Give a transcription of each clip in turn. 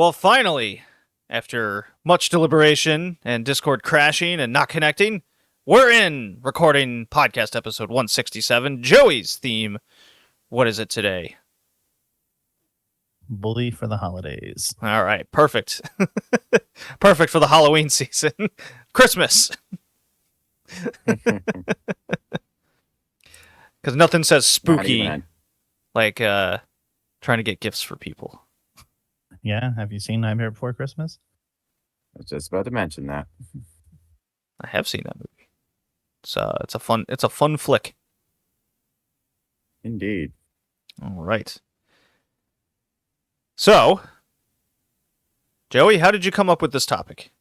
Well, finally, after much deliberation and Discord crashing and not connecting, we're in recording podcast episode 167, Joey's theme. What is it today? Bully for the holidays. All right, perfect. Perfect for the Halloween season. Christmas. Because nothing says spooky like trying to get gifts for people. Yeah, have you seen Nightmare Before Christmas? I was just about to mention that. I have seen that movie. It's a fun flick. Indeed. All right. So, Joey, how did you come up with this topic?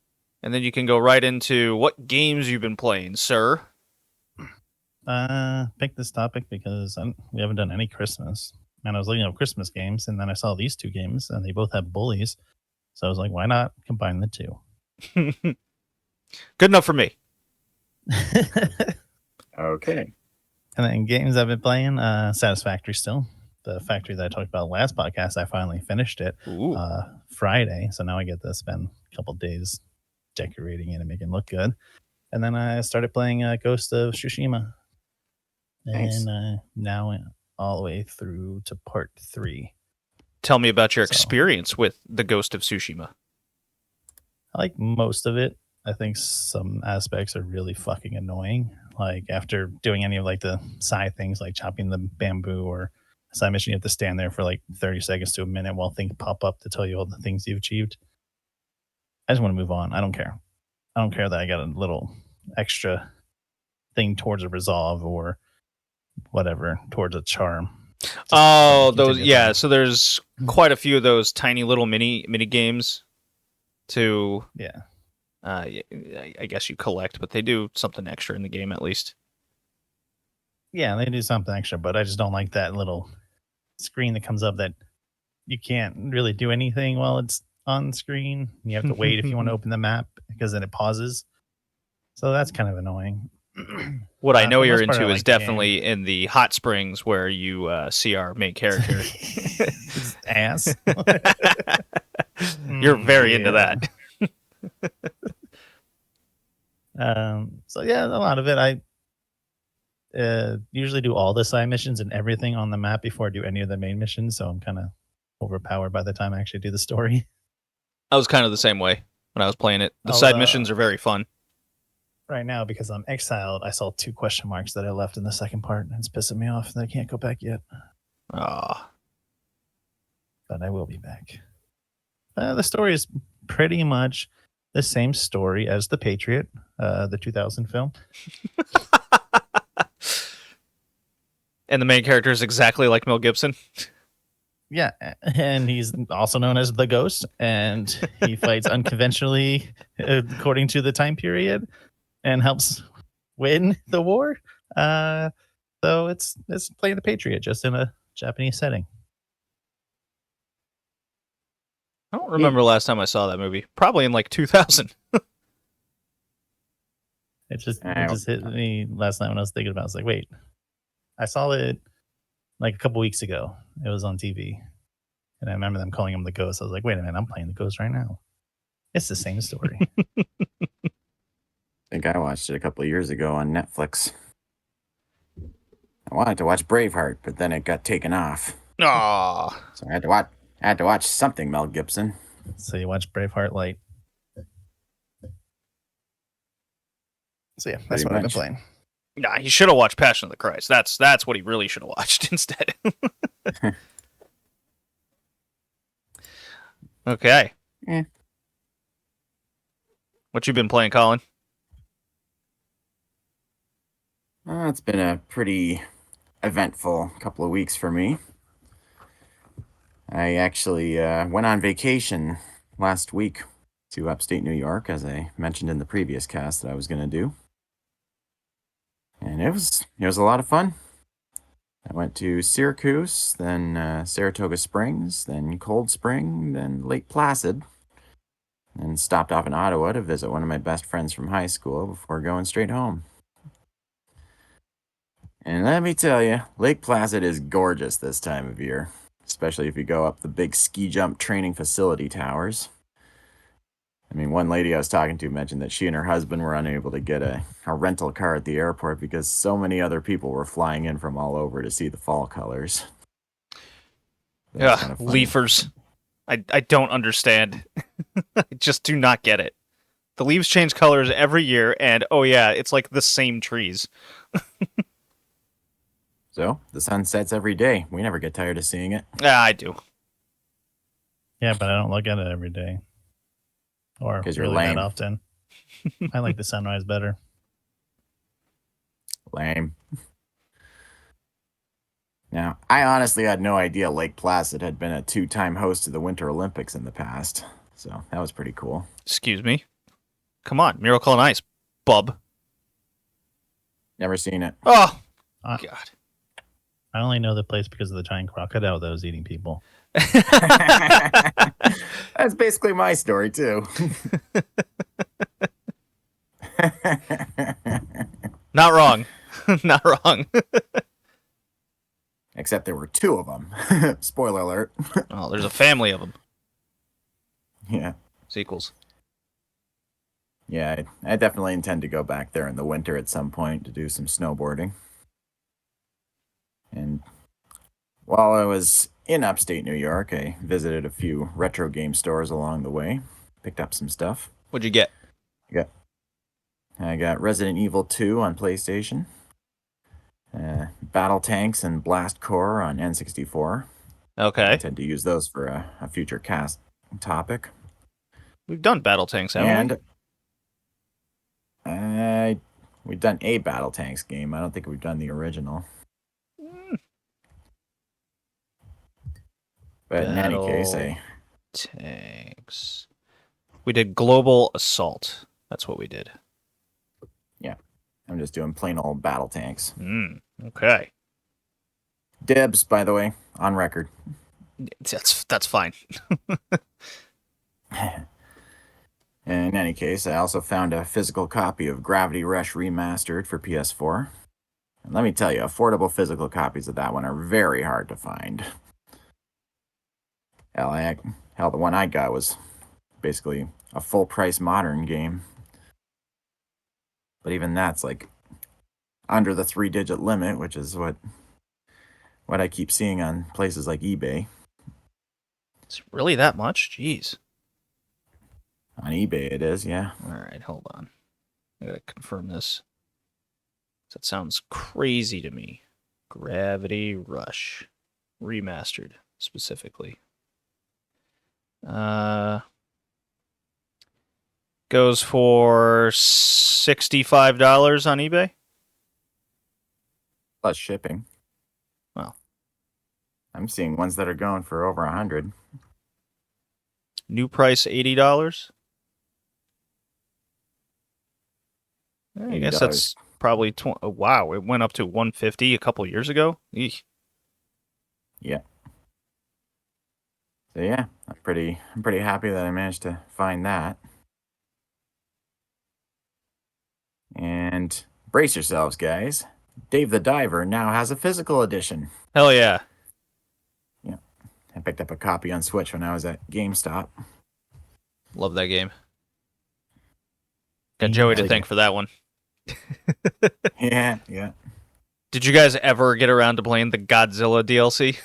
And then you can go right into what games you've been playing, sir. Picked this topic because we haven't done any Christmas. And I was looking at Christmas games, and then I saw these two games, and they both have bullies. So I was like, why not combine the two? Good enough for me. Okay. And then games I've been playing, Satisfactory still. The factory that I talked about last podcast, I finally finished it Friday. So now I get to spend a couple days decorating it and making it look good. And then I started playing Ghost of Tsushima. Nice. And now all the way through to part 3. Tell me about your experience with the Ghost of Tsushima. I like most of it. I think some aspects are really fucking annoying. Like after doing any of like the side things like chopping the bamboo or side mission, you have to stand there for like 30 seconds to a minute while things pop up to tell you all the things you've achieved. I just want to move on. I don't care. I don't care that I got a little extra thing towards a resolve or whatever towards a charm. Oh, those, yeah. So there's quite a few of those tiny little mini games to, yeah. I guess you collect, but they do something extra in the game at least. Yeah, they do something extra, but I just don't like that little screen that comes up that you can't really do anything while it's on screen. You have to wait if you want to open the map because then it pauses. So that's kind of annoying. What I know you're into is definitely in the hot springs where you see our main character. His ass. You're very into that. So yeah, a lot of it. I usually do all the side missions and everything on the map before I do any of the main missions, so I'm kind of overpowered by the time I actually do the story. I was kind of the same way when I was playing it. The side missions are very fun. Right now, because I'm exiled, I saw 2 question marks that I left in the second part, and it's pissing me off that I can't go back yet. Ah, but I will be back. The story is pretty much the same story as The Patriot, the 2000 film. And the main character is exactly like Mel Gibson. Yeah, and he's also known as the Ghost, and he fights unconventionally according to the time period and helps win the war. So it's playing The Patriot just in a Japanese setting. I don't remember last time I saw that movie. Probably in like 2000. It just hit me last night when I was thinking about it. I was like, wait, I saw it like a couple weeks ago. It was on TV. And I remember them calling him the Ghost. I was like, wait a minute, I'm playing the Ghost right now. It's the same story. I think I watched it a couple of years ago on Netflix. I wanted to watch Braveheart, but then it got taken off. Aww. So I had to watch something Mel Gibson. So you watch Braveheart Light. So yeah, that's what I've been playing. Nah, he should have watched Passion of the Christ. That's what he really should have watched instead. Okay. Yeah. What you been playing, Colin? It's been a pretty eventful couple of weeks for me. I actually went on vacation last week to upstate New York, as I mentioned in the previous cast that I was going to do. And it was a lot of fun. I went to Syracuse, then Saratoga Springs, then Cold Spring, then Lake Placid, and stopped off in Ottawa to visit one of my best friends from high school before going straight home. And let me tell you, Lake Placid is gorgeous this time of year. especially if you go up the big ski jump training facility towers. I mean, one lady I was talking to mentioned that she and her husband were unable to get a rental car at the airport because so many other people were flying in from all over to see the fall colors. Yeah, Kind of funny. leafers. I don't understand. I just do not get it. The leaves change colors every year, and oh yeah, it's like the same trees. So, the sun sets every day. We never get tired of seeing it. Yeah, I do. Yeah, but I don't look at it every day. Or 'Cause you're really lame. that often. I like the sunrise better. Lame. Now, I honestly had no idea Lake Placid had been a 2-time host of the Winter Olympics in the past. So, that was pretty cool. Excuse me. Come on, Miracle on Ice, bub. Never seen it. Oh, Uh, God. I only know the place because of the giant crocodile that was eating people. That's basically my story, too. Not wrong. Not wrong. Except there were 2 of them. Spoiler alert. Oh, there's a family of them. Yeah. Sequels. Yeah, I definitely intend to go back there in the winter at some point to do some snowboarding. And while I was in upstate New York, I visited a few retro game stores along the way, picked up some stuff. What'd you get? I got Resident Evil 2 on PlayStation, Battle Tanks and Blast Core on N64. I Okay. intend to use those for a future cast topic. We've done Battle Tanks, haven't And we've done a Battle Tanks game. I don't think we've done the original. But in any case, Tanks. We did Global Assault. That's what we did. I'm just doing plain old Battle Tanks. Okay. Dibs, by the way, on record. That's fine. In any case, I also found a physical copy of Gravity Rush Remastered for PS4. And let me tell you, affordable physical copies of that one are very hard to find. Hell, the one I got was basically a full-price modern game. But even that's like under the 3-digit limit, which is what I keep seeing on places like eBay. It's really that much? Jeez. On eBay it is, yeah. All right, hold on. I gotta confirm this. That sounds crazy to me. Gravity Rush. Remastered, specifically. Goes for $65 on eBay. Plus shipping. Wow. I'm seeing ones that are going for over 100. New price $80. I guess that's probably wow. It went up to $150 a couple years ago. Eek. Yeah. So yeah, I'm pretty happy that I managed to find that. And brace yourselves, guys. Dave the Diver now has a physical edition. Hell yeah. Yeah. I picked up a copy on Switch when I was at GameStop. Love that game. Got Joey to thank for that one. Yeah. Did you guys ever get around to playing the Godzilla DLC?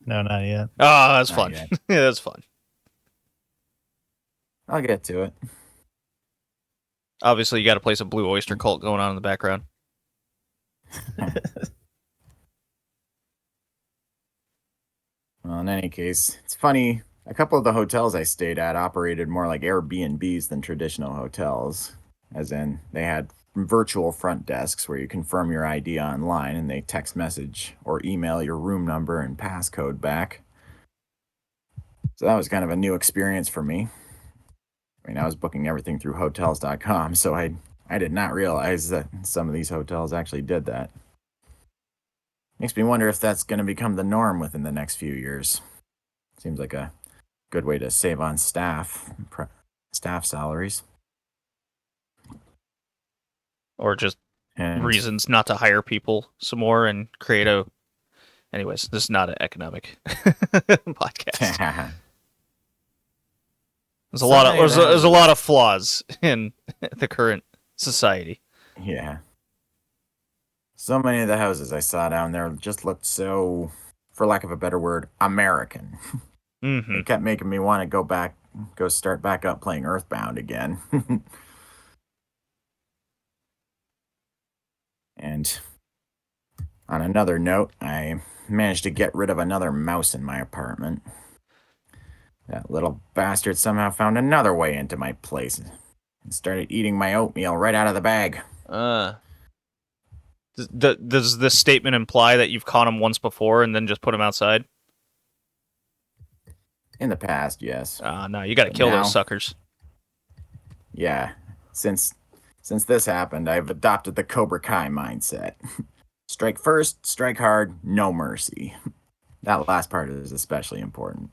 No, not yet. Oh, that's Not fun. yet. Yeah, that's fun. I'll get to it. Obviously, you got to play some Blue Oyster Cult going on in the background. Well, in any case, it's funny. A couple of the hotels I stayed at operated more like Airbnbs than traditional hotels, as in they had virtual front desks where you confirm your ID online and they text message or email your room number and passcode back. So that was kind of a new experience for me. I mean, I was booking everything through hotels.com, so I did not realize that some of these hotels actually did that. Makes me wonder if that's going to become the norm within the next few years. Seems like a good way to save on staff salaries. Or just And reasons not to hire people some more and create a Anyways, this is not an economic podcast. There's a lot of flaws in the current society. Yeah. So many of the houses I saw down there just looked so, for lack of a better word, American. Mm-hmm. It kept making me want to go start back up playing Earthbound again. And on another note, I managed to get rid of another mouse in my apartment. That little bastard somehow found another way into my place and started eating my oatmeal right out of the bag. Does this statement imply that you've caught him once before and then just put him outside? In the past, yes. No, you got to kill those suckers. Yeah, since this happened, I've adopted the Cobra Kai mindset. Strike first, strike hard, no mercy. That last part is especially important.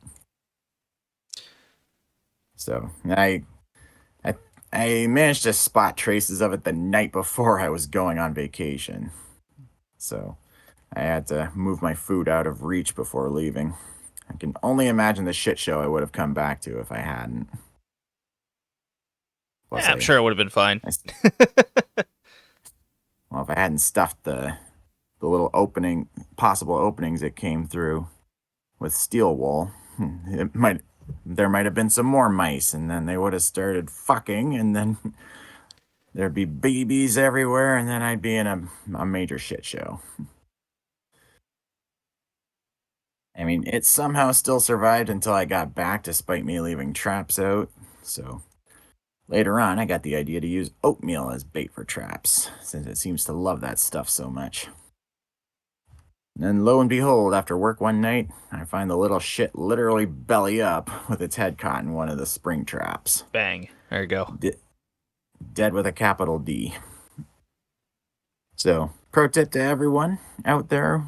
So I managed to spot traces of it the night before I was going on vacation. So I had to move my food out of reach before leaving. I can only imagine the shit show I would have come back to if I hadn't. Plus, I'm sure it would have been fine. Well, if I hadn't stuffed the little possible openings it came through with steel wool, there might have been some more mice, and then they would have started fucking, and then there'd be babies everywhere, and then I'd be in a major shit show. I mean, it somehow still survived until I got back, despite me leaving traps out. So later on, I got the idea to use oatmeal as bait for traps, since it seems to love that stuff so much. And then lo and behold, after work one night, I find the little shit literally belly up with its head caught in one of the spring traps. Bang. There you go. Dead with a capital D. So, pro tip to everyone out there,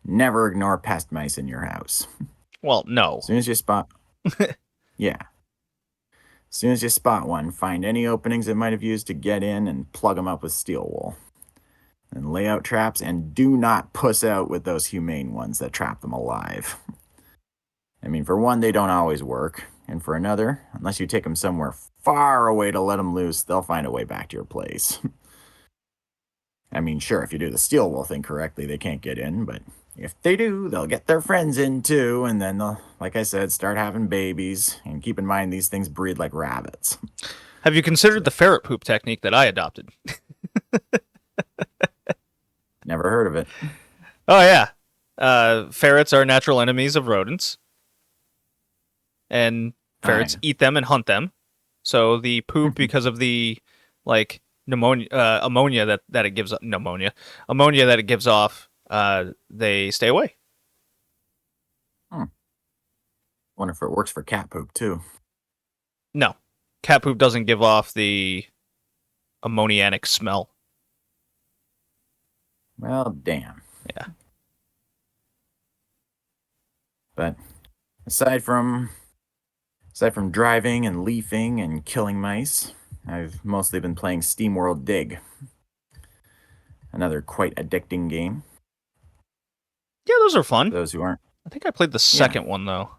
never ignore pest mice in your house. Well, no. As soon as you spot... yeah. As soon as you spot one, find any openings it might have used to get in and plug them up with steel wool. And lay out traps, and do not puss out with those humane ones that trap them alive. I mean, for one, they don't always work. And for another, unless you take them somewhere far away to let them loose, they'll find a way back to your place. I mean, sure, if you do the steel wool thing correctly, they can't get in, but if they do, they'll get their friends in too, and then they'll, like I said, start having babies. And keep in mind, these things breed like rabbits. Have you considered the ferret poop technique that I adopted? Never heard of it. Oh, yeah. Ferrets are natural enemies of rodents. And ferrets eat them and hunt them. So the poop, because of the ammonia that it gives ammonia that it gives off, they stay away. Wonder if it works for cat poop too. No, cat poop doesn't give off the ammoniac smell. Well, damn. Yeah. But aside from driving and leafing and killing mice, I've mostly been playing SteamWorld Dig. Another quite addicting game. Yeah, those are fun. Those who aren't. I think I played the second one, though.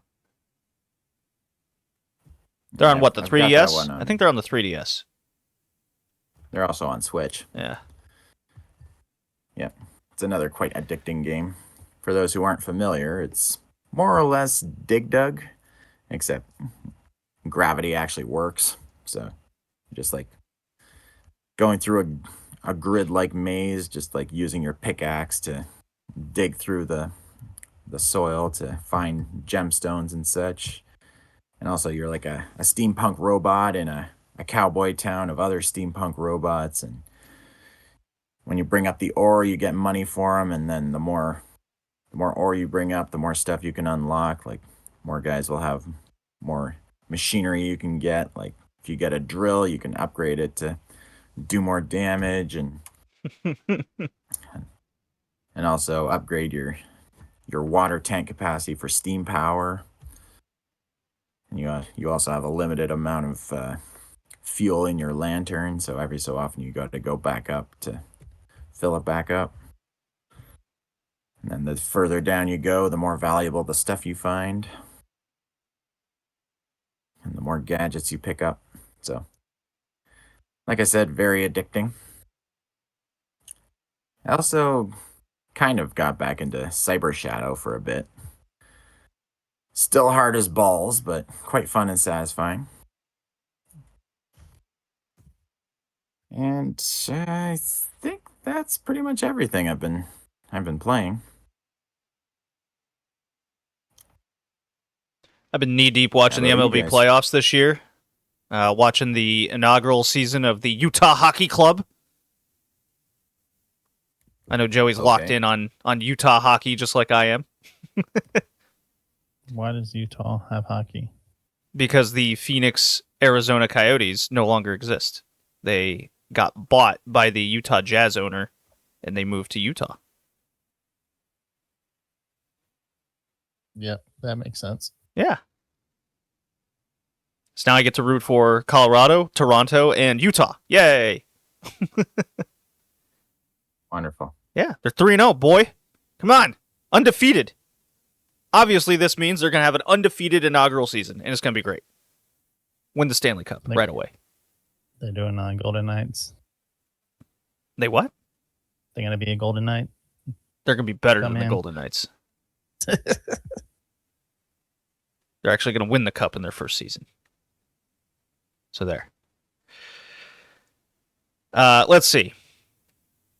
They're on the 3DS? I think they're on the 3DS. They're also on Switch. Yeah. Yep. It's another quite addicting game. For those who aren't familiar, it's more or less Dig Dug, except gravity actually works. So just like going through a grid-like maze, just like using your pickaxe to dig through the soil to find gemstones and such. And also you're like a steampunk robot in a cowboy town of other steampunk robots, and when you bring up the ore, you get money for them, and then the more ore you bring up, the more stuff you can unlock. Like, more guys will have more machinery you can get. Like, if you get a drill, you can upgrade it to do more damage, and and also upgrade your water tank capacity for steam power. And you also have a limited amount of fuel in your lantern, so every so often you got to go back up to fill it back up. And then the further down you go, the more valuable the stuff you find. And the more gadgets you pick up. So, like I said, very addicting. I also kind of got back into Cyber Shadow for a bit. Still hard as balls, but quite fun and satisfying. And I think that's pretty much everything I've been playing. I've been knee deep watching the How about MLB you guys? playoffs this year. Watching the inaugural season of the Utah Hockey Club. I know Joey's locked Okay. in on Utah hockey just like I am. Why does Utah have hockey? Because the Phoenix, Arizona Coyotes no longer exist. They got bought by the Utah Jazz owner, and they moved to Utah. Yep, that makes sense. Yeah. So now I get to root for Colorado, Toronto, and Utah. Yay! Wonderful. Yeah, they're 3-0, boy. Come on. Undefeated. Obviously, this means they're going to have an undefeated inaugural season, and it's going to be great. Win the Stanley Cup right away. They're doing Golden Knights. They what? They're going to be a Golden Knight. They're going to be better Come than the in. Golden Knights. They're actually going to win the cup in their first season. So there. Let's see.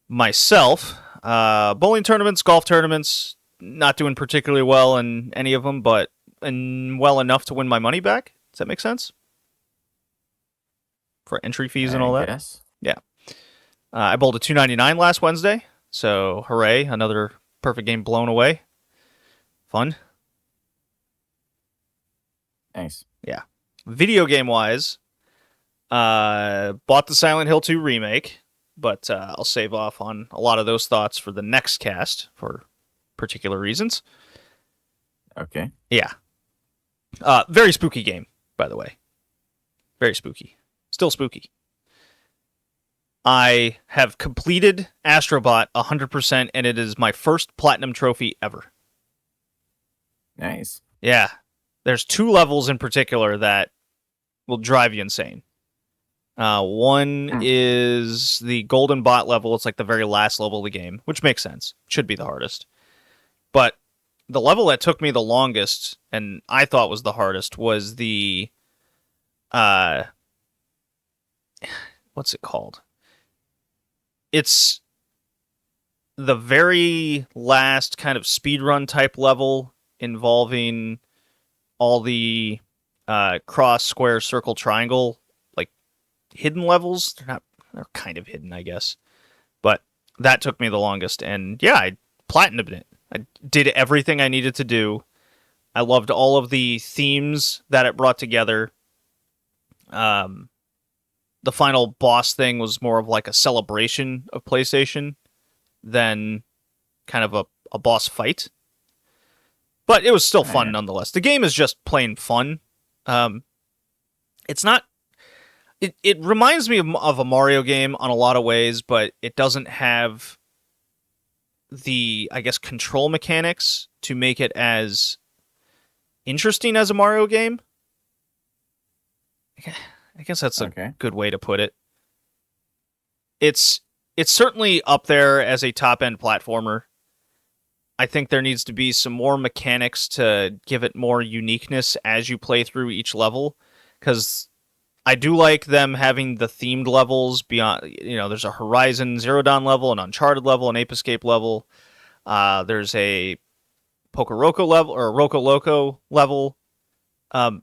Myself, bowling tournaments, golf tournaments, not doing particularly well in any of them, but well enough to win my money back. Does that make sense? For entry fees and all that? Yes. Yeah. I bowled a $2.99 last Wednesday, so hooray, another perfect game blown away. Fun. Nice. Yeah. Video game-wise, bought the Silent Hill 2 remake, but I'll save off on a lot of those thoughts for the next cast for particular reasons. Okay. Yeah. Very spooky game, by the way. Very spooky. Still spooky. I have completed Astrobot 100%, and it is my first platinum trophy ever. Nice. Yeah. There's 2 levels in particular that will drive you insane. One is the Golden Bot level. It's like the very last level of the game, which makes sense. Should be the hardest. But the level that took me the longest, and I thought was the hardest, was the... what's it called? It's the very last kind of speedrun type level involving all the cross, square, circle, triangle, like hidden levels. They're kind of hidden, I guess. But that took me the longest, and yeah, I platinumed it. I did everything I needed to do. I loved all of the themes that it brought together. The final boss thing was more of like a celebration of PlayStation than kind of a boss fight. But it was still fun nonetheless. The game is just plain fun. It's not... It reminds me of a Mario game on a lot of ways, but it doesn't have the, I guess, control mechanics to make it as interesting as a Mario game. I guess that's a good way to put it. It's certainly up there as a top-end platformer. I think there needs to be some more mechanics to give it more uniqueness as you play through each level, because I do like them having the themed levels beyond. There's a Horizon Zero Dawn level, an Uncharted level, an Ape Escape level. There's a Poco Roco level or a Roco Loco level.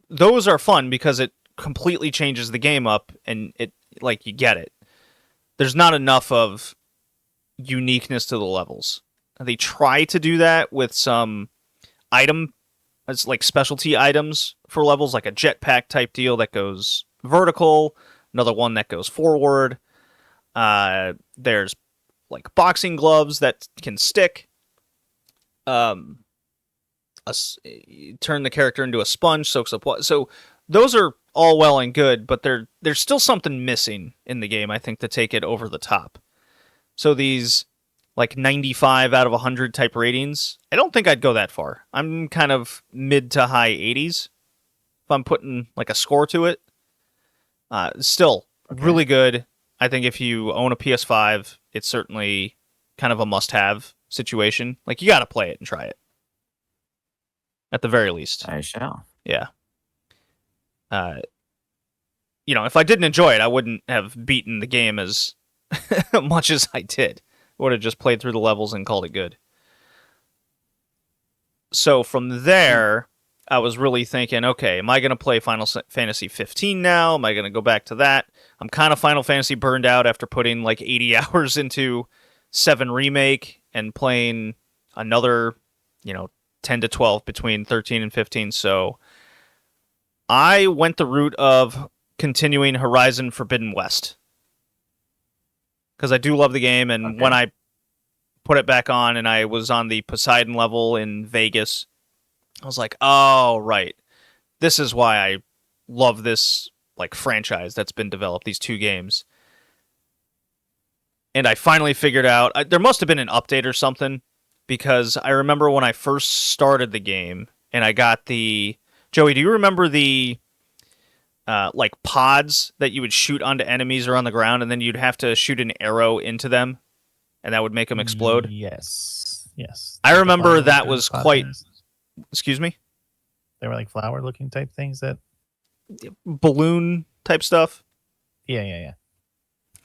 Those are fun because it completely changes the game up, and you get it. There's not enough of uniqueness to the levels. They try to do that with some it's like specialty items for levels, like a jetpack type deal that goes vertical, another one that goes forward. There's like boxing gloves that can stick. You turn the character into a sponge, soaks up water. So those are all well and good, but there's still something missing in the game, I think, to take it over the top. So these like 95 out of 100 type ratings, I don't think I'd go that far. I'm kind of mid to high 80s if I'm putting like a score to it. Still really good. I think if you own a PS5, it's certainly kind of a must-have situation. Like, you got to play it and try it. At the very least. I shall. Yeah. If I didn't enjoy it, I wouldn't have beaten the game as much as I did. I would have just played through the levels and called it good. So from there, I was really thinking, okay, am I going to play Final Fantasy 15 now? Am I going to go back to that? I'm kind of Final Fantasy burned out after putting like 80 hours into 7 Remake and playing another, 10 to 12 between 13 and 15. So I went the route of continuing Horizon Forbidden West. Because I do love the game, and when I put it back on and I was on the Poseidon level in Vegas, I was like, oh, right. This is why I love this like franchise that's been developed, these 2 games. And I finally figured out, there must have been an update or something, because I remember when I first started the game and I got the... Joey, do you remember the like pods that you would shoot onto enemies or on the ground, and then you'd have to shoot an arrow into them, and that would make them explode? Yes. I remember that was quite... Excuse me? They were like flower-looking type things that... Balloon type stuff? Yeah.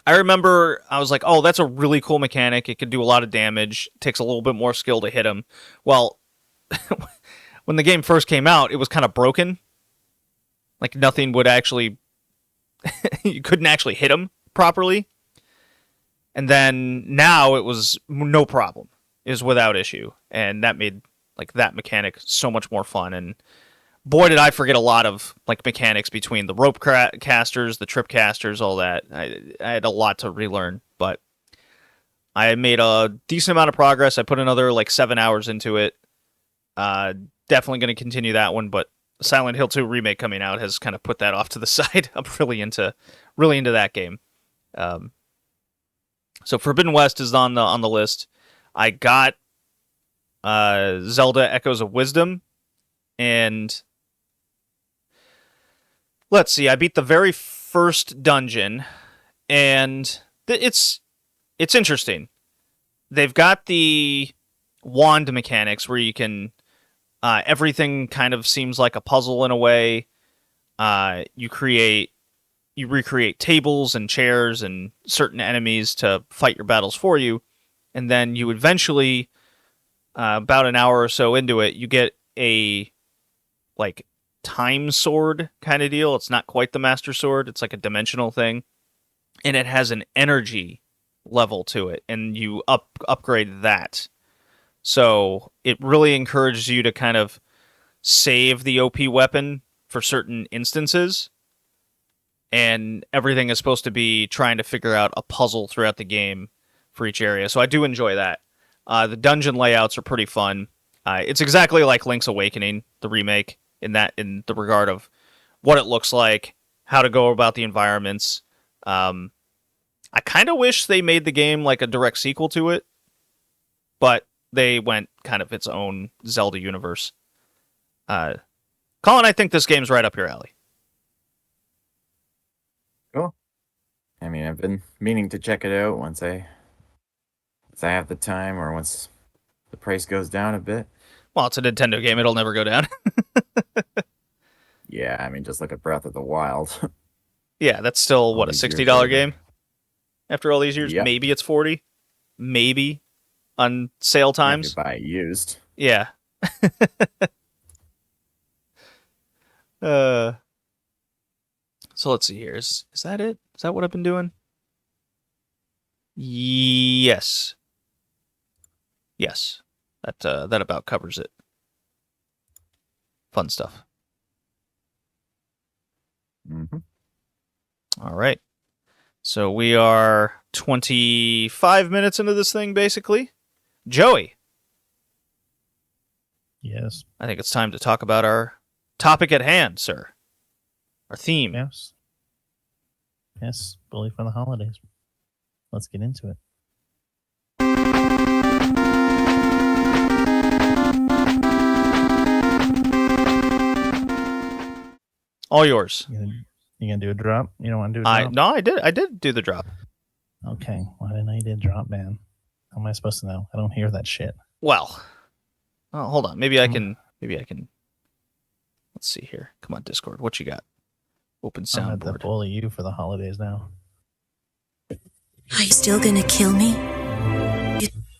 I remember I was like, oh, that's a really cool mechanic. It could do a lot of damage. It takes a little bit more skill to hit them. Well, when the game first came out, it was kind of broken. Like, nothing would actually... you couldn't actually hit them properly. And then now it was no problem. It was without issue. And that made like that mechanic so much more fun. And boy, did I forget a lot of like mechanics between the rope casters, the trip casters, all that. I had a lot to relearn, but I made a decent amount of progress. I put another like 7 hours into it. Definitely going to continue that one, but Silent Hill 2 remake coming out has kind of put that off to the side. I'm really into that game. So Forbidden West is on the list. I got Zelda Echoes of Wisdom, and let's see, I beat the very first dungeon, and it's interesting. They've got the wand mechanics where you can everything kind of seems like a puzzle in a way. You recreate tables and chairs and certain enemies to fight your battles for you, and then you eventually, about an hour or so into it, you get a like time sword kind of deal. It's not quite the Master Sword. It's like a dimensional thing, and it has an energy level to it, and you upgrade that. So it really encourages you to kind of save the OP weapon for certain instances, and everything is supposed to be trying to figure out a puzzle throughout the game for each area. So I do enjoy that. The dungeon layouts are pretty fun. It's exactly like Link's Awakening, the remake, in the regard of what it looks like, how to go about the environments. I kind of wish they made the game like a direct sequel to it, but they went kind of its own Zelda universe. Colin, I think this game's right up your alley. Cool. I mean, I've been meaning to check it out once I have the time, or once the price goes down a bit. Well, it's a Nintendo game. It'll never go down. Yeah, I mean, just look at Breath of the Wild. Yeah, that's still, what, a these years $60 later. game? After all these years? Yep. Maybe it's 40 Maybe on sale If you times. buy it used. Yeah. So let's see here. Is that it? Is that what I've been doing? Yes. Yes. That about covers it. Fun stuff. Mm-hmm. All right. So we are 25 minutes into this thing, basically. Joey, Yes. I think it's time to talk about our topic at hand, sir. Our theme. Yes. Yes. Bully for the holidays. Let's get into it. All yours. You gonna do a drop? You don't want to do a drop? No, I did do the drop. Okay. Why didn't I do a drop, man? How am I supposed to know? I don't hear that shit. Well, hold on. Maybe I can. Let's see here. Come on, Discord. What you got? Open I'm at the soundboard. bully you for the holidays now. Are you still gonna kill me?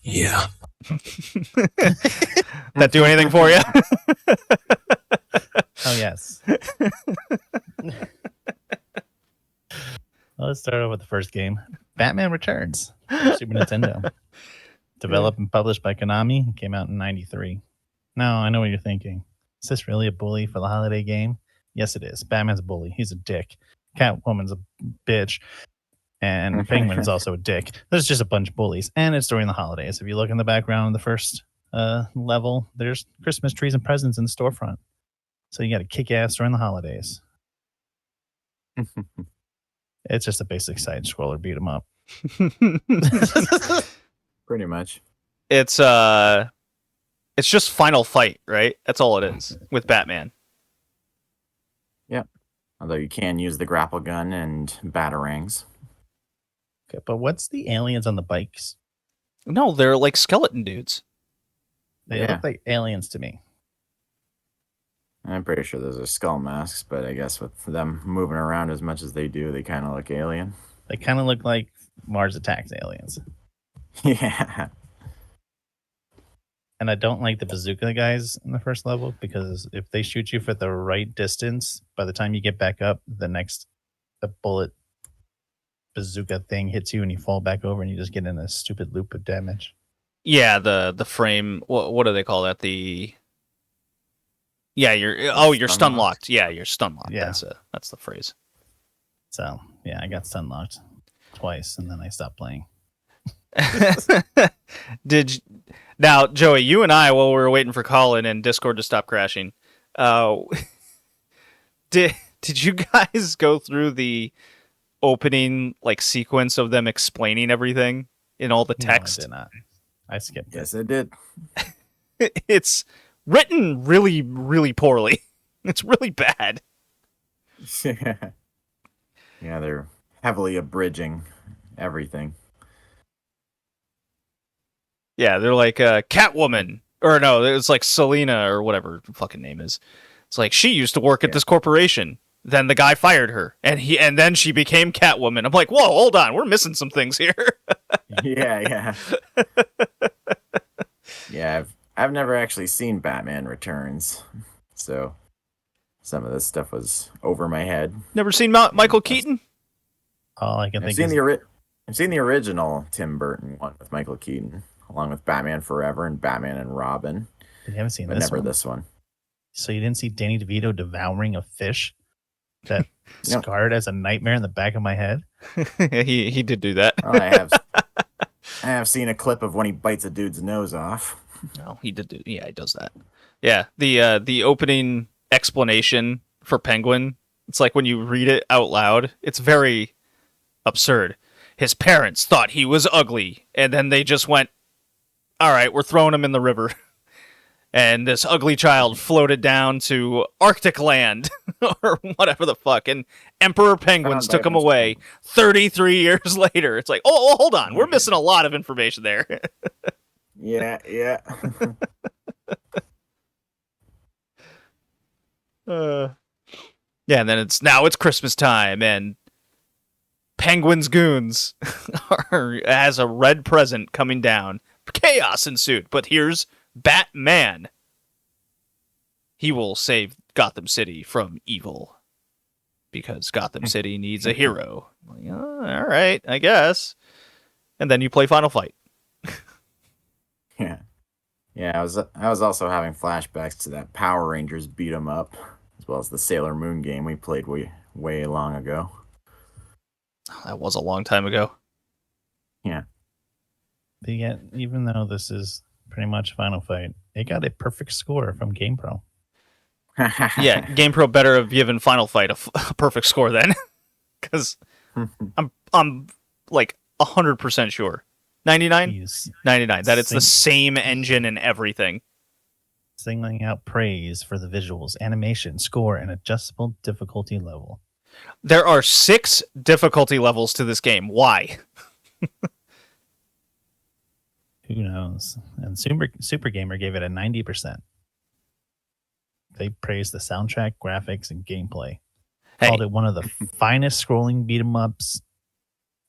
Yeah. That do anything for you? Oh, yes. Well, let's start off with the first game. Batman Returns. Super Nintendo. Developed and published by Konami. Came out in 93. Now, I know what you're thinking. Is this really a bully for the holiday game? Yes, it is. Batman's a bully. He's a dick. Catwoman's a bitch. And Penguin is also a dick. There's just a bunch of bullies. And it's during the holidays. If you look in the background of the first level, there's Christmas trees and presents in the storefront. So you got to kick ass during the holidays. It's just a basic side scroller beat 'em up. Pretty much. It's just Final Fight, right? That's all it is with Batman. Yep. Although you can use the grapple gun and batarangs. Okay, but what's the aliens on the bikes? No, they're like skeleton dudes. They Yeah. look like aliens to me. I'm pretty sure those are skull masks, but I guess with them moving around as much as they do, they kind of look alien. They kind of look like Mars Attacks aliens. Yeah. And I don't like the bazooka guys in the first level because if they shoot you for the right distance, by the time you get back up, the bullet bazooka thing hits you and you fall back over and you just get in a stupid loop of damage. Yeah, the frame. What do they call that? You're stun locked. Yeah, you're stun locked. Yeah. That's the phrase. So yeah, I got stun locked twice and then I stopped playing. Now, Joey, you and I, while we were waiting for Colin and Discord to stop crashing, did you guys go through the opening sequence of them explaining everything in all the text? No, I did not. I skipped it. Yes, I did. It's written really, really poorly. It's really bad. Yeah, they're heavily abridging everything. Yeah, they're like Catwoman, or no, it's like Selena or whatever her fucking name is. It's like she used to work at this corporation. Then the guy fired her, and then she became Catwoman. I'm like, whoa, hold on, we're missing some things here. Yeah. Yeah, I've never actually seen Batman Returns, so some of this stuff was over my head. Never seen Michael Keaton? All I can I've think seen is I've seen the original Tim Burton one with Michael Keaton, along with Batman Forever and Batman and Robin, you haven't seen but this never one. this one. So you didn't see Danny DeVito devouring a fish that No. scarred as a nightmare in the back of my head? he did do that. Well, I have seen a clip of when he bites a dude's nose off. No, he did do. Yeah, he does that. Yeah, the opening explanation for Penguin. It's like when you read it out loud, it's very absurd. His parents thought he was ugly, and then they just went, "All right, we're throwing him in the river." And this ugly child floated down to Arctic land or whatever the fuck, and Emperor Penguins took him away 33 years later. It's like, oh, hold on, we're missing a lot of information there. Yeah. Yeah, and then it's Christmas time, and Penguin's goons has a red present coming down. Chaos ensued, but here's Batman. He will save Gotham City from evil because Gotham City needs a hero. Like, all right, I guess. And then you play Final Fight. Yeah. I was also having flashbacks to that Power Rangers beat 'em up, as well as the Sailor Moon game we played way long ago. That was a long time ago. Yeah. But yet, even though this is pretty much Final Fight, it got a perfect score from GamePro. Yeah, GamePro better have given Final Fight a perfect score then, because I'm like 100% sure. 99? 99. That it's the same engine and everything. Singling out praise for the visuals, animation, score, and adjustable difficulty level. There are 6 difficulty levels to this game. Why? Who knows? And Super Gamer gave it a 90%. They praised the soundtrack, graphics, and gameplay. Hey, Called it one of the finest scrolling beat 'em ups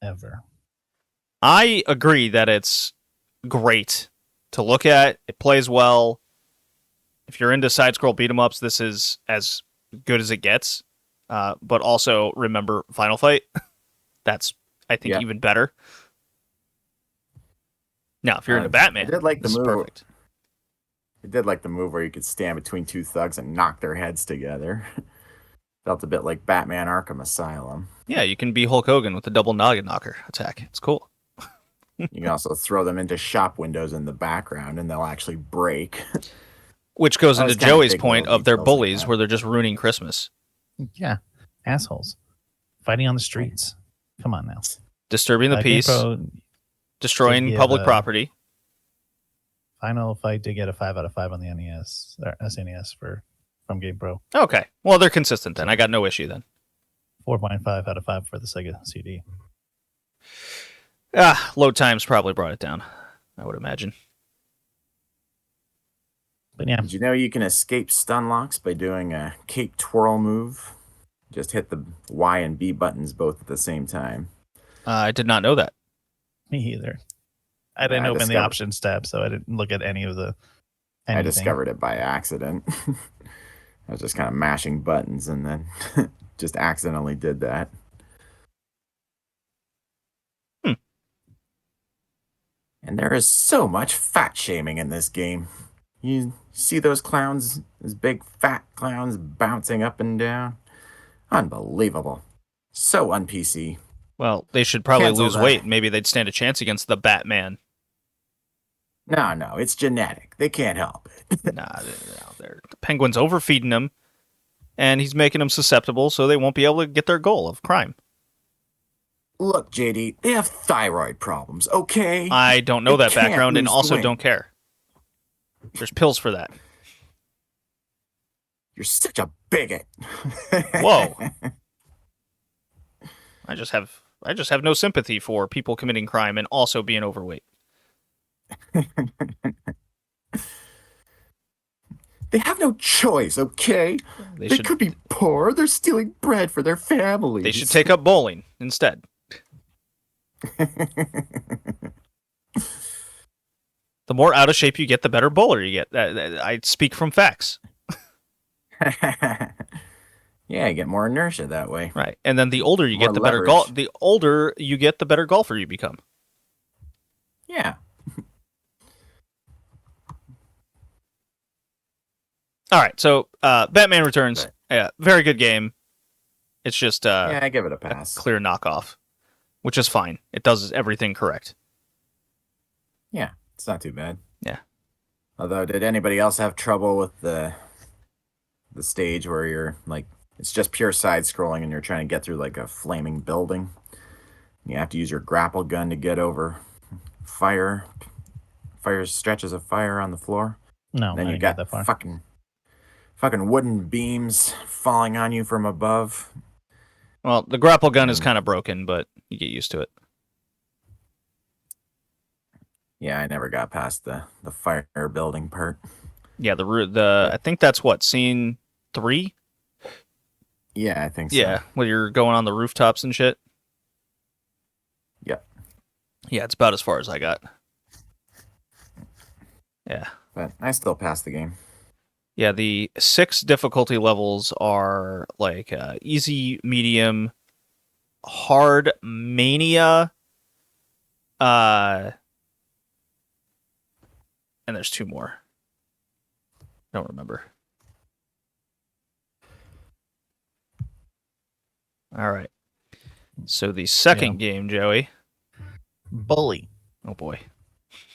ever. I agree that it's great to look at. It plays well. If you're into side-scroll beat-em-ups, this is as good as it gets. But also, remember Final Fight. That's, I think, even better. Now, if you're into Batman, I did like the this is move. perfect. I did like the move where you could stand between 2 thugs and knock their heads together. Felt a bit like Batman Arkham Asylum. Yeah, you can be Hulk Hogan with the double noggin knocker attack. It's cool. You can also throw them into shop windows in the background and they'll actually break. Which goes That into was kind of Joey's big point little of their details like bullies that. where they're just ruining Christmas. Yeah, assholes. Fighting on the streets. Come on now. Disturbing the peace, GamePro destroying did give public a- property. Final Fight did get a 5 out of 5 on the NES or SNES from GamePro. Okay. Well, they're consistent then. I got no issue then. 4.5 out of 5 for the Sega CD. Load times probably brought it down, I would imagine. But yeah, Did you know you can escape stun locks by doing a cape twirl move? Just hit the Y and B buttons both at the same time. I did not know that. me either. I didn't I open the discovered- options tab, so I didn't look at any of the I anything. discovered it by accident. I was just kind of mashing buttons and then just accidentally did that. And there is so much fat shaming in this game. You see those clowns, those big fat clowns bouncing up and down? Unbelievable. So un-PC. Well, they should probably Cancel lose that. weight. Maybe they'd stand a chance against the Batman. No, it's genetic. They can't help it. The Penguin's overfeeding them, and he's making them susceptible so they won't be able to get their goal of crime. Look, JD, they have thyroid problems, okay? I don't know They that can't background and lose also weight. don't care. There's pills for that. You're such a bigot. Whoa. I just have no sympathy for people committing crime and also being overweight. They have no choice, okay? They They should could be poor. They're stealing bread for their families. they should take up bowling instead. The more out of shape you get, the better bowler you get. I speak from facts. Yeah, you get more inertia that way. Right. And then the older you More get, the better leverage. the older you get, the better golfer you become. Yeah. All right. So, Batman Returns. Yeah, very good game. It's just Yeah, I give it a a pass. clear knockoff, which is fine. It does everything correct. Yeah, it's not too bad. Yeah. Although, did anybody else have trouble with the stage where you're like, it's just pure side scrolling and you're trying to get through like a flaming building? You have to use your grapple gun to get over fire stretches of fire on the floor. No, Then I you didn't get got that far. fucking wooden beams falling on you from above. Well, the grapple gun is kind of broken, but you get used to it. Yeah, I never got past the fire building part. Yeah, the I think that's what, scene 3? Yeah, I think so. Yeah, where you're going on the rooftops and shit. Yep. Yeah, it's about as far as I got. Yeah. But I still passed the game. Yeah, the 6 difficulty levels are like easy, medium, hard, mania, and there's 2 more. Don't remember. All right. So the second game, Joey. Bully Oh boy.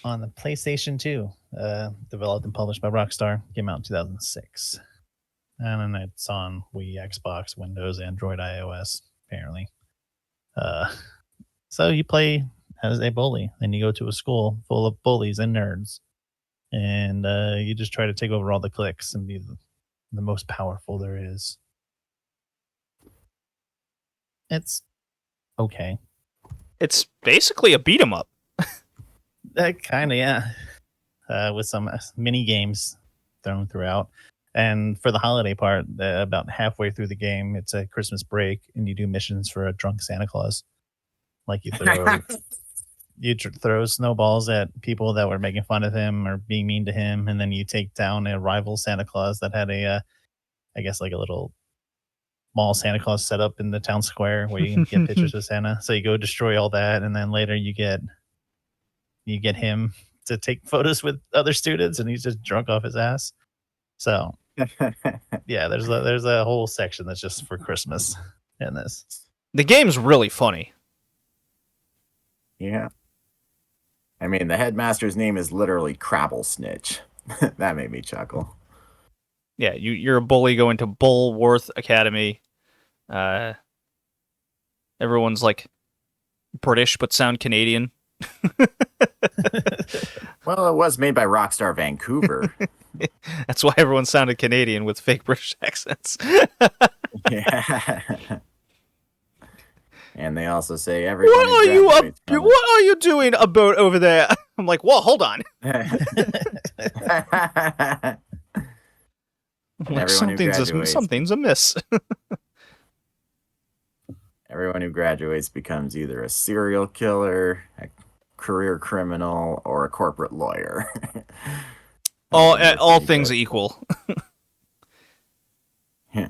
on the PlayStation 2, developed and published by Rockstar, came out in 2006. And then it's on Wii, Xbox, Windows, Android, iOS, apparently. So you play as a bully, and you go to a school full of bullies and nerds. and you just try to take over all the cliques and be the most powerful there is. It's okay. It's basically a beat 'em up. Kind of, yeah. With some mini games thrown throughout. And for the holiday part, about halfway through the game, it's a Christmas break, and you do missions for a drunk Santa Claus. Like you throw snowballs at people that were making fun of him or being mean to him, and then you take down a rival Santa Claus that had a little small Santa Claus set up in the town square where you can get pictures of Santa. So you go destroy all that, and then later you get him to take photos with other students, and he's just drunk off his ass. So yeah, there's a whole section that's just for Christmas in this. The game's really funny. Yeah. I mean, the headmaster's name is literally Crabble Snitch. That made me chuckle. Yeah, you're a bully going to Bullworth Academy. Everyone's like British but sound Canadian. Well, it was made by Rockstar Vancouver. That's why everyone sounded Canadian with fake British accents. Yeah. And they also say everyone. What are you doing about over there? I'm like, whoa, hold on. Like, something's amiss. Everyone who graduates becomes either a serial killer, a career criminal, or a corporate lawyer. all things equal. Yeah.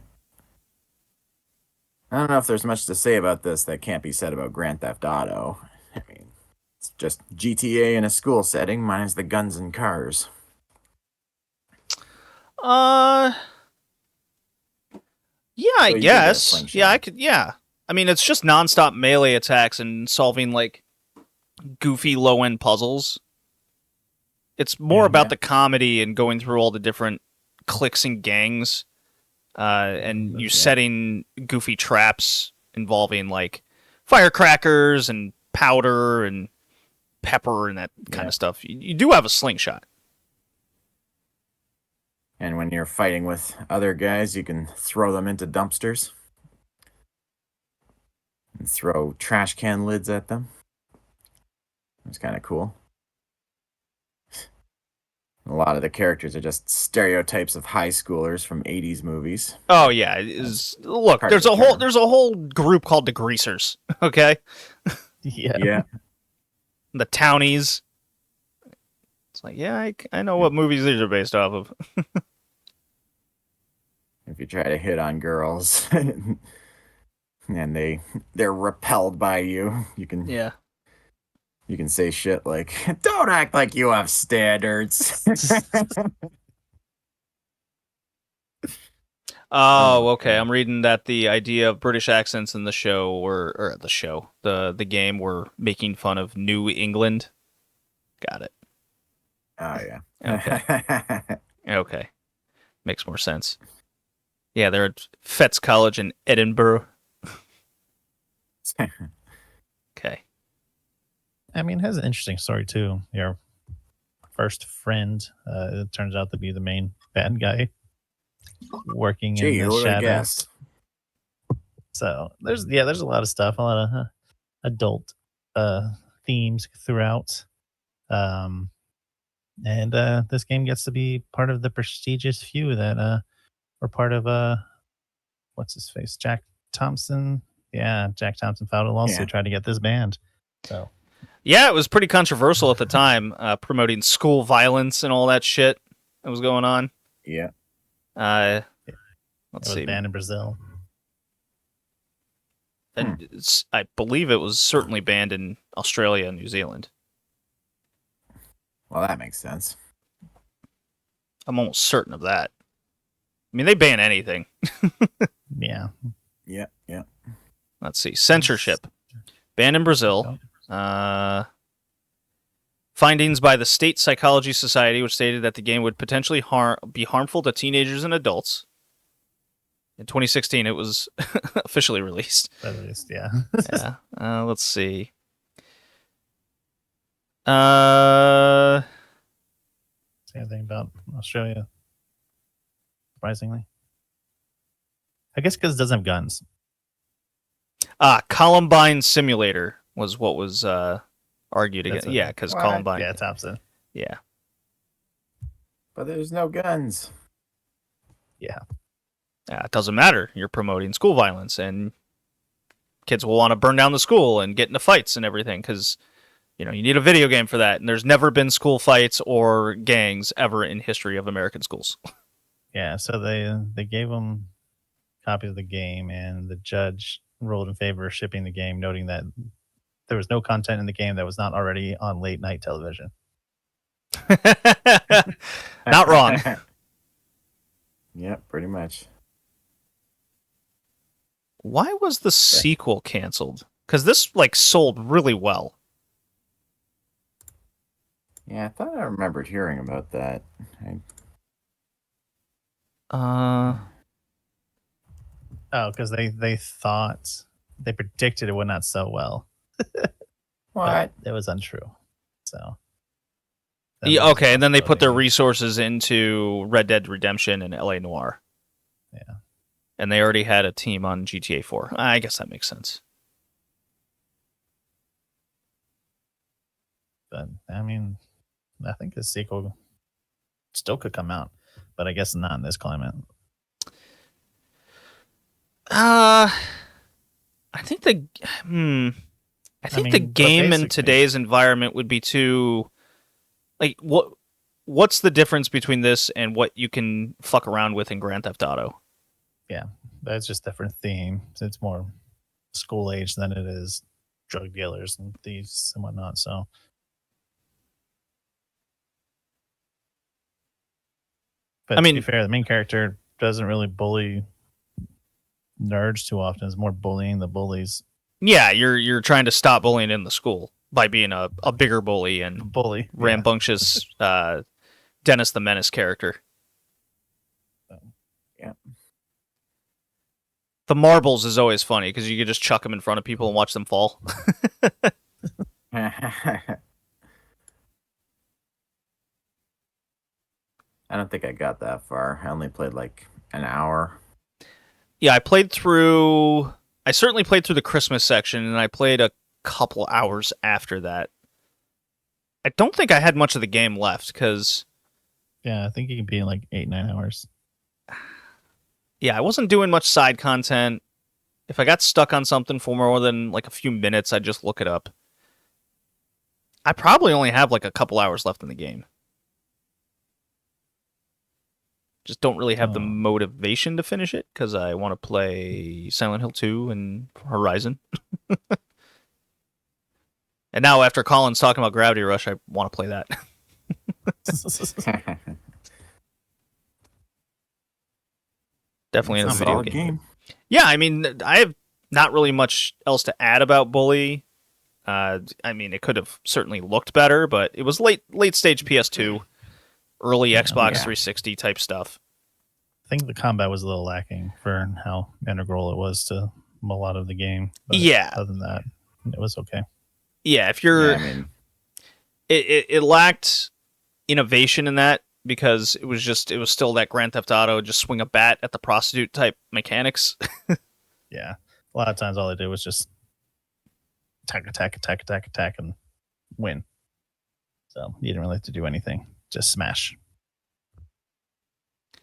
I don't know if there's much to say about this that can't be said about Grand Theft Auto. I mean, it's just GTA in a school setting, minus the guns and cars. Yeah, I So you guess. could get a Yeah, I slingshot. could. Yeah, I mean, it's just nonstop melee attacks and solving like goofy low end puzzles. It's more about the comedy and going through all the different cliques and gangs, and you setting goofy traps involving like firecrackers and powder and pepper and that kind of stuff. You do have a slingshot. And when you're fighting with other guys, you can throw them into dumpsters and throw trash can lids at them. It's kind of cool. A lot of the characters are just stereotypes of high schoolers from 80s movies. Oh yeah, look, part there's of a the whole charm. there's a whole group called the Greasers, okay? Yeah. The Townies. It's like, yeah, I know what movies these are based off of. If you try to hit on girls and they're repelled by you, you can say shit like, "Don't act like you have standards." Oh, okay. I'm reading that the idea of British accents in the show the game were making fun of New England. Got it. Oh yeah. Okay. Makes more sense. Yeah, they're at Fettes College in Edinburgh. Okay. I mean, it has an interesting story too. Your first friend, it turns out to be the main bad guy working in the shadows. So there's a lot of stuff, a lot of adult themes throughout. And this game gets to be part of the prestigious few that were part of what's his face, Jack Thompson. Yeah, Jack Thompson filed a lawsuit trying to get this banned. So yeah, it was pretty controversial at the time, promoting school violence and all that shit that was going on. Yeah. Let's it see. was banned in Brazil. And I believe it was certainly banned in Australia and New Zealand. Well, that makes sense. I'm almost certain of that. I mean, they ban anything. Yeah. Yeah. Let's see. Censorship. Banned in Brazil. Findings by the State Psychology Society, which stated that the game would potentially be harmful to teenagers and adults. In 2016, it was officially released. At least, yeah. Yeah. Let's see. anything about Australia. Surprisingly, I guess because it doesn't have guns. Columbine Simulator was what was argued That's against. a- Yeah, because What? Columbine. Yeah, Thompson. Yeah. But there's no guns. Yeah, It doesn't matter. You're promoting school violence, and kids will want to burn down the school and get into fights and everything because you need a video game for that. And there's never been school fights or gangs ever in history of American schools. yeah. So they gave them a copy of the game, and the judge ruled in favor of shipping the game, noting that there was no content in the game that was not already on late night television. Not wrong. Yep, pretty much. Why was the sequel canceled? Because this sold really well. Yeah, I thought I remembered hearing about that. Oh, because they thought they predicted it would not sell well. What? But it was untrue. So. Yeah, okay, and then they put their possibility. resources into Red Dead Redemption and LA Noire. Yeah. And they already had a team on GTA 4. I guess that makes sense. But I mean, I think the sequel still could come out, but I guess not in this climate. I think the the but game in basically- today's environment would be too what's the difference between this and what you can fuck around with in Grand Theft Auto? Yeah, that's just different theme. It's more school age than it is drug dealers and thieves and whatnot. So, but I mean- to be fair, the main character doesn't really bully nerds too often. It's more bullying the bullies. Yeah, you're trying to stop bullying in the school by being a bigger bully and Bully yeah. rambunctious Dennis the Menace character. Yeah. The marbles is always funny because you could just chuck them in front of people and watch them fall. I don't think I got that far. I only played like an hour. Yeah, I certainly played through the Christmas section, and I played a couple hours after that. I don't think I had much of the game left because, Yeah, I think it can be in like 8-9 hours. yeah, I wasn't doing much side content. If I got stuck on something for more than a few minutes, I'd just look it up. I probably only have a couple hours left in the game. Just don't really have the Oh. motivation to finish it because I want to play Silent Hill 2 and Horizon. And now after Colin's talking about Gravity Rush, I want to play that. Definitely in a It's a video solid game. Yeah, I mean, I have not really much else to add about Bully. I mean, it could have certainly looked better, but it was late stage PS2, early Xbox yeah. 360 type stuff. I think the combat was a little lacking for how integral it was to a lot of the game. But Yeah. Other than that, it was okay. Yeah, if you're, Yeah, I mean, it lacked innovation in that because it was still that Grand Theft Auto, just swing a bat at the prostitute type mechanics. Yeah. A lot of times all they did was just attack, and win. So you didn't really have to do anything. Just smash.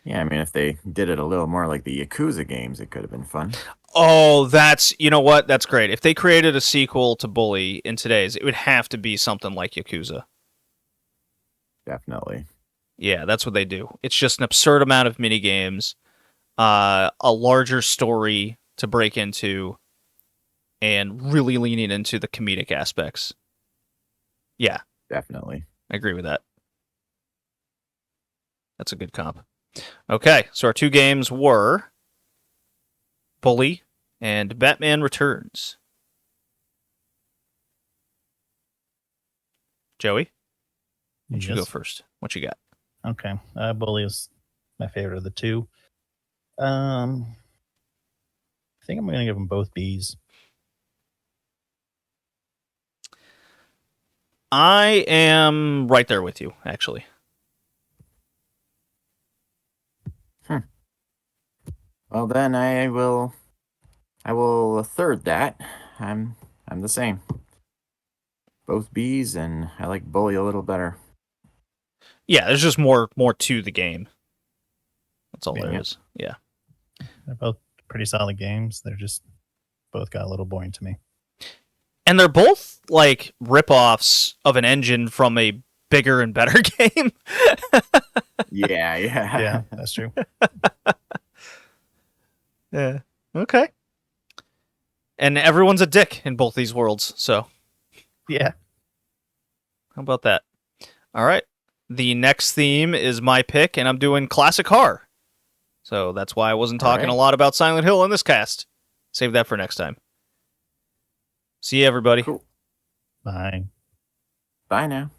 yeah, I mean, if they did it a little more like the Yakuza games, it could have been fun. Oh, you know what? That's great. If they created a sequel to Bully in today's, it would have to be something like Yakuza. Definitely. Yeah, that's what they do. It's just an absurd amount of mini games, a larger story to break into, and really leaning into the comedic aspects. Yeah, Definitely. I agree with that. That's a good comp. Okay, so our two games were Bully and Batman Returns. Joey, why don't you go first? What you got? Okay. Bully is my favorite of the two. I think I'm going to give them both Bs. I am right there with you, actually. Well, then I will third that. I'm the same. Both Bs, and I like Bully a little better. Yeah, there's just more to the game. That's all there Yeah. is. Yeah. They're both pretty solid games. They're just both got a little boring to me. And they're both like rip-offs of an engine from a bigger and better game. Yeah. Yeah, that's true. Yeah. Okay. And everyone's a dick in both these worlds, so Yeah. how about that? All right. The next theme is my pick, and I'm doing classic horror. So that's why I wasn't All talking right. a lot about Silent Hill in this cast. Save that for next time. See you, everybody. Cool. Fine. Bye now.